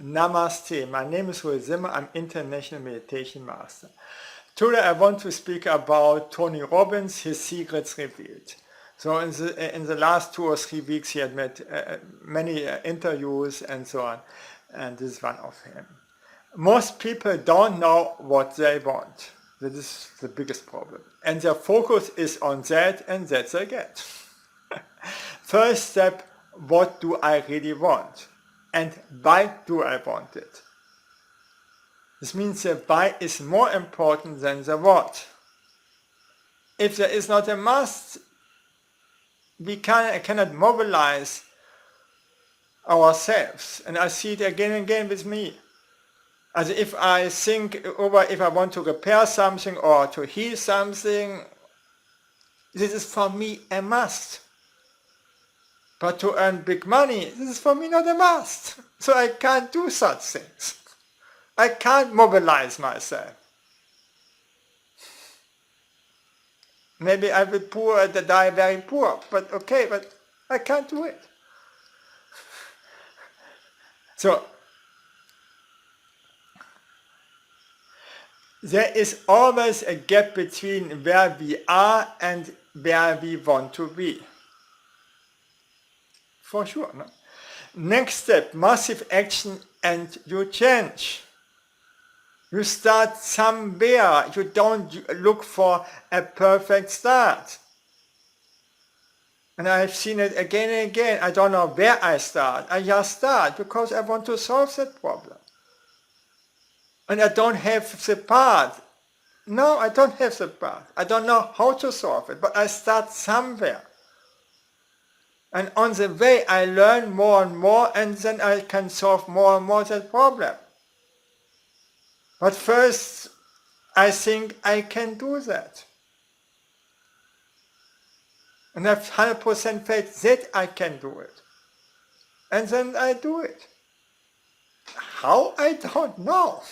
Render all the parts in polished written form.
Namaste. My name is Roy Zimmer. I'm International Meditation Master. Today I want to speak about Tony Robbins, his secrets revealed. So in the last 2 or 3 weeks he had made many interviews and so on, and this is one of him. Most people don't know what they want. That is the biggest problem. And their focus is on that, and that they get. First step, what do I really want? And why do I want it? This means the why is more important than the what. If there is not a must, we cannot mobilize ourselves. And I see it again and again with me. As if I think over if I want to repair something or to heal something, this is for me a must. But to earn big money, this is for me not a must. So I can't do such things. I can't mobilize myself. Maybe I will die very poor, but okay, but I can't do it. So, there is always a gap between where we are and where we want to be. For sure. No? Next step, massive action, and you change. You start somewhere. You don't look for a perfect start. And I've seen it again and again. I don't know where I start. I just start because I want to solve that problem. And I don't have the path. No, I don't have the path. I don't know how to solve it, but I start somewhere. And on the way I learn more and more, and then I can solve more and more that problem. But first, I think I can do that. And I have 100% faith that I can do it. And then I do it. How? I don't know.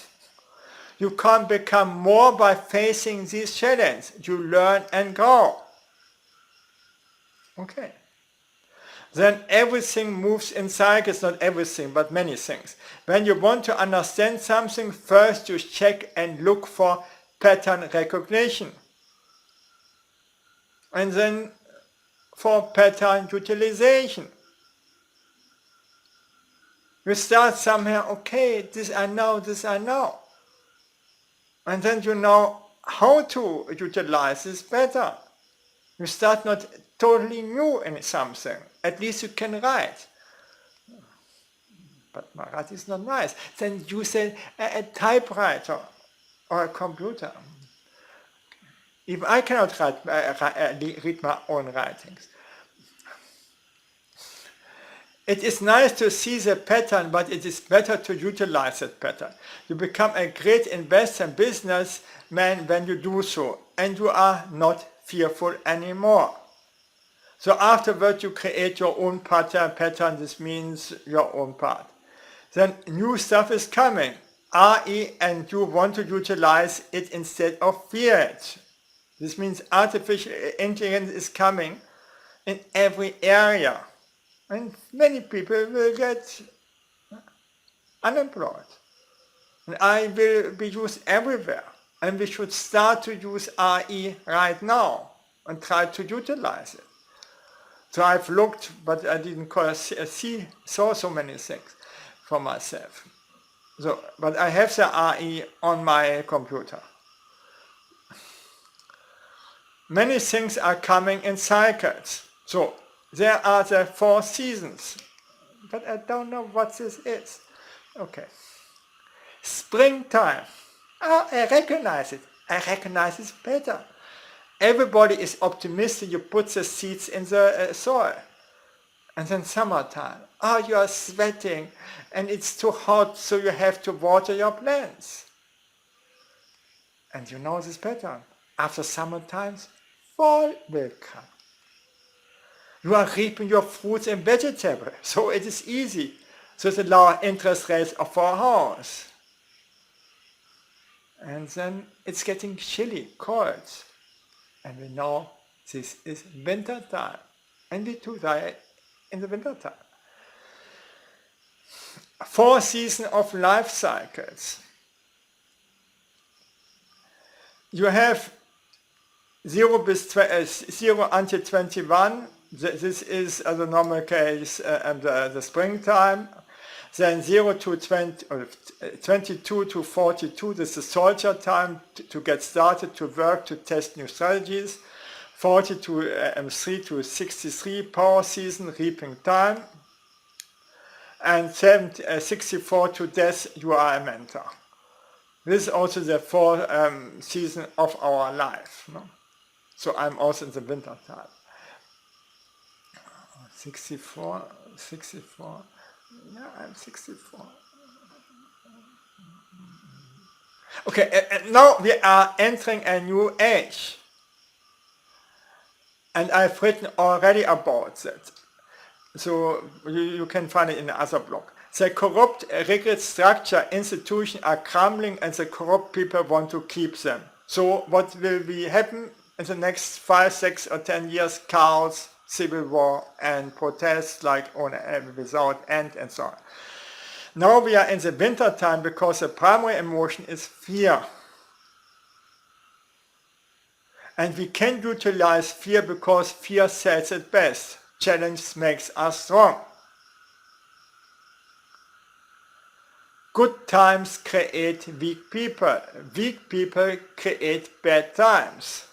You can't become more by facing these challenges. You learn and grow. Okay. Then everything moves in cycles, not everything, but many things. When you want to understand something, first you check and look for pattern recognition. And then for pattern utilization. You start somewhere, okay, this I know, this I know. And then you know how to utilize this better. You start not totally new in something. At least you can write. But my writing is not nice. Then use a typewriter or a computer. Even I cannot read my own writings. It is nice to see the pattern, but it is better to utilize that pattern. You become a great investor and businessman when you do so, and you are not fearful anymore. So afterward you create your own pattern, this means your own path. Then new stuff is coming, RE, and you want to utilize it instead of fear it. This means artificial intelligence is coming in every area. And many people will get unemployed. And I will be used everywhere. And we should start to use RE right now and try to utilize it. So I've looked, but I didn't saw so many things for myself. So, but I have the RE on my computer. Many things are coming in cycles. So there are the 4 seasons, but I don't know what this is. Okay. Springtime. Oh, I recognize it. I recognize it better. Everybody is optimistic. You put the seeds in the soil. And then summertime. Oh, you are sweating and it's too hot, so you have to water your plants. And you know this pattern. After summertime, fall will come. You are reaping your fruits and vegetables, so it is easy. So the lower interest rates of our house. And then it's getting chilly, cold. And we know this is winter time. And we do die in the winter time. 4 seasons of life cycles. You have 0 until 21. This is the normal case the springtime. Then 0 to 20, 22 to 42, this is the soldier time to get started, to work, to test new strategies. 40 to 3 to 63, power season, reaping time. And 64 to death, you are a mentor. This is also the 4th season of our life. No? So I'm also in the winter time. 64, yeah, I'm 64. Okay, and now we are entering a new age. And I've written already about that. So you can find it in the other blog. The corrupt, rigid structure institutions are crumbling and the corrupt people want to keep them. So what will happen in the next 5, 6 or 10 years? Chaos, civil war and protests like without end and so on. Now we are in the winter time because the primary emotion is fear. And we can utilize fear because fear says it best. Challenge makes us strong. Good times create weak people. Weak people create bad times.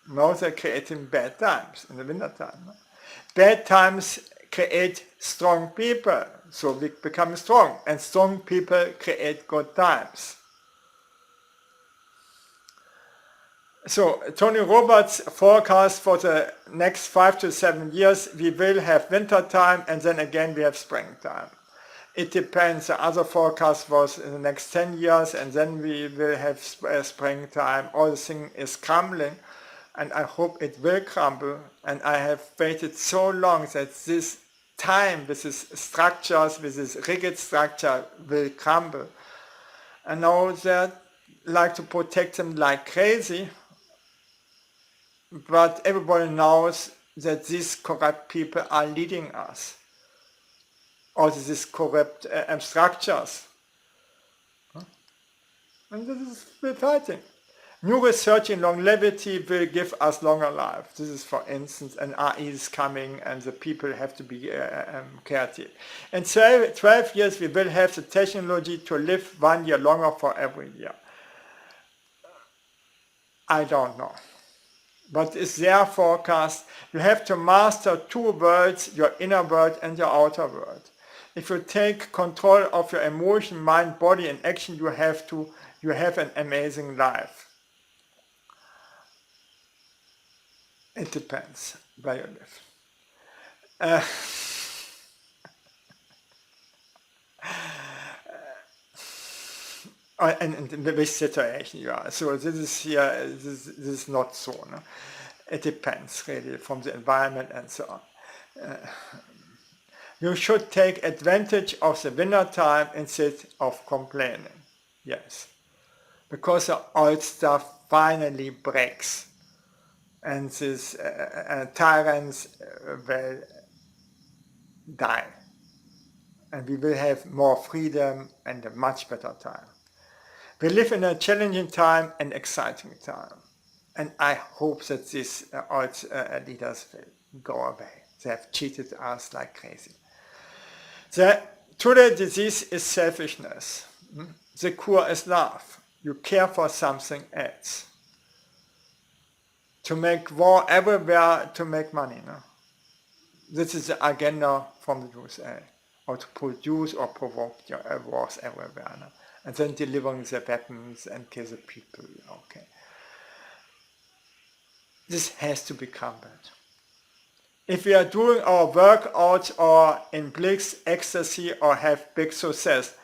Now they're creating bad times in the winter time. Bad times create strong people, so we become strong. And strong people create good times. So Tony Robbins' forecast for the next 5 to 7 years, we will have winter time and then again we have springtime. It depends. The other forecast was in the next 10 years and then we will have springtime. All the thing is crumbling and I hope it will crumble. And I have waited so long that this time with these structures, with this rigid structure will crumble. And now they like to protect them like crazy. But everybody knows that these corrupt people are leading us. Or these corrupt structures. And this is we're fighting. New research in longevity will give us longer life. This is, for instance, an RE is coming and the people have to be creative. In 12 years we will have the technology to live 1 year longer for every year. I don't know. But it's their forecast. You have to master 2 worlds, your inner world and your outer world. If you take control of your emotion, mind, body and action, you have an amazing life. It depends where you live. And in which situation you are. So this is here, this is not so. No? It depends really from the environment and so on. You should take advantage of the winter time instead of complaining. Yes. Because the old stuff finally breaks. And these tyrants will die. And we will have more freedom and a much better time. We live in a challenging time and exciting time. And I hope that these old leaders will go away. They have cheated us like crazy. The true disease is selfishness. The cure is love. You care for something else. To make war everywhere to make money. No? This is the agenda from the USA. Or to produce or provoke wars everywhere. No? And then delivering the weapons and kill the people. Okay. This has to be crumbled. If we are doing our workouts or in bliss, ecstasy or have big success,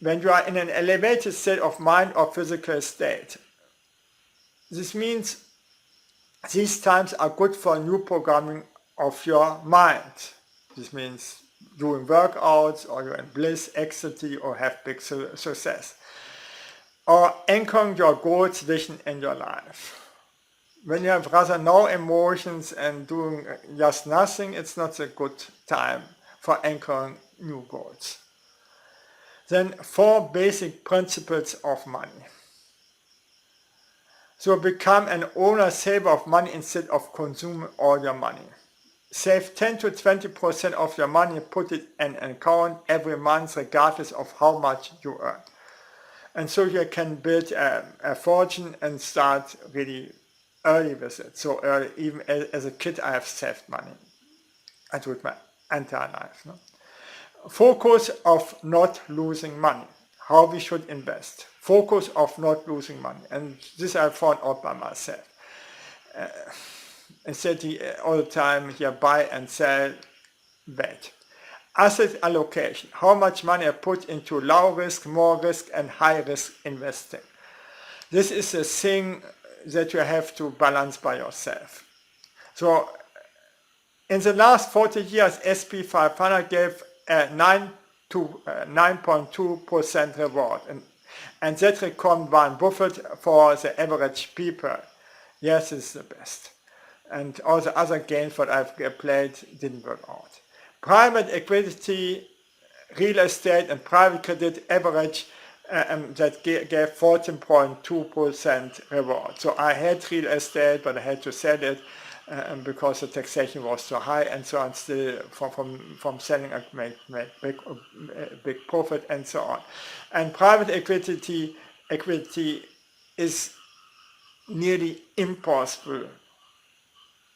when you are in an elevated state of mind or physical state, this means these times are good for new programming of your mind. This means doing workouts or you're in bliss, ecstasy or have big success. Or anchoring your goals, vision in your life. when you have rather no emotions and doing just nothing, it's not a good time for anchoring new goals. Then 4 basic principles of money. So become an owner saver of money instead of consuming all your money. Save 10 to 20% of your money and put it in an account every month regardless of how much you earn. And so you can build a fortune and start really early with it. So early, even as a kid I have saved money. I do it my entire life. No? Focus of not losing money. How we should invest. Focus of not losing money. And this I found out by myself. Instead all the time here buy and sell, wait. Asset allocation. How much money I put into low risk, more risk and high risk investing. This is a thing that you have to balance by yourself. So in the last 40 years, SP 500 gave 9.2% reward. And that record Warren Buffett for the average people. Yes, it's the best. And all the other games what I've played didn't work out. Private equity, real estate and private credit average that gave 14.2% reward. So I had real estate, but I had to sell it because the taxation was so high, and so on. Still from selling I made big profit and so on. And private equity is nearly impossible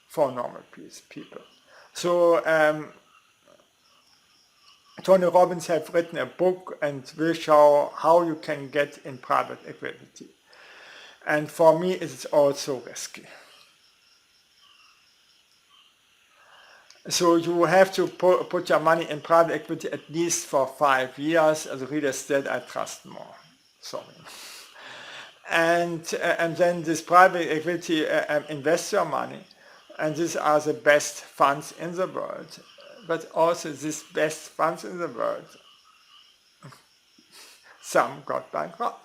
for normal people. So Tony Robbins have written a book and will show how you can get in private equity. And for me it's also risky. So you have to put your money in private equity at least for 5 years. As real estate I trust more. Sorry. And then this private equity invest your money. And these are the best funds in the world. But also these best funds in the world, some got bankrupt.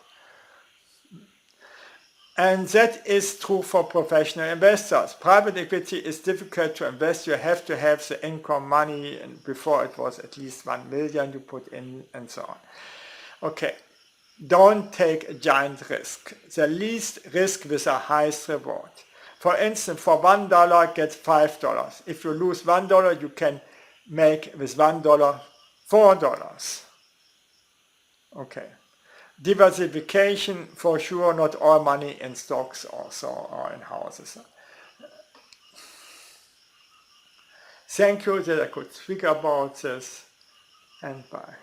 And that is true for professional investors. Private equity is difficult to invest. You have to have the income money, and before it was at least 1 million you put in and so on. Okay, don't take a giant risk. The least risk with the highest reward. For instance, for $1 get $5. If you lose $1, you can make with $1 $4. Okay. Diversification, for sure, not all money in stocks also or in houses. Thank you that I could speak about this, and bye.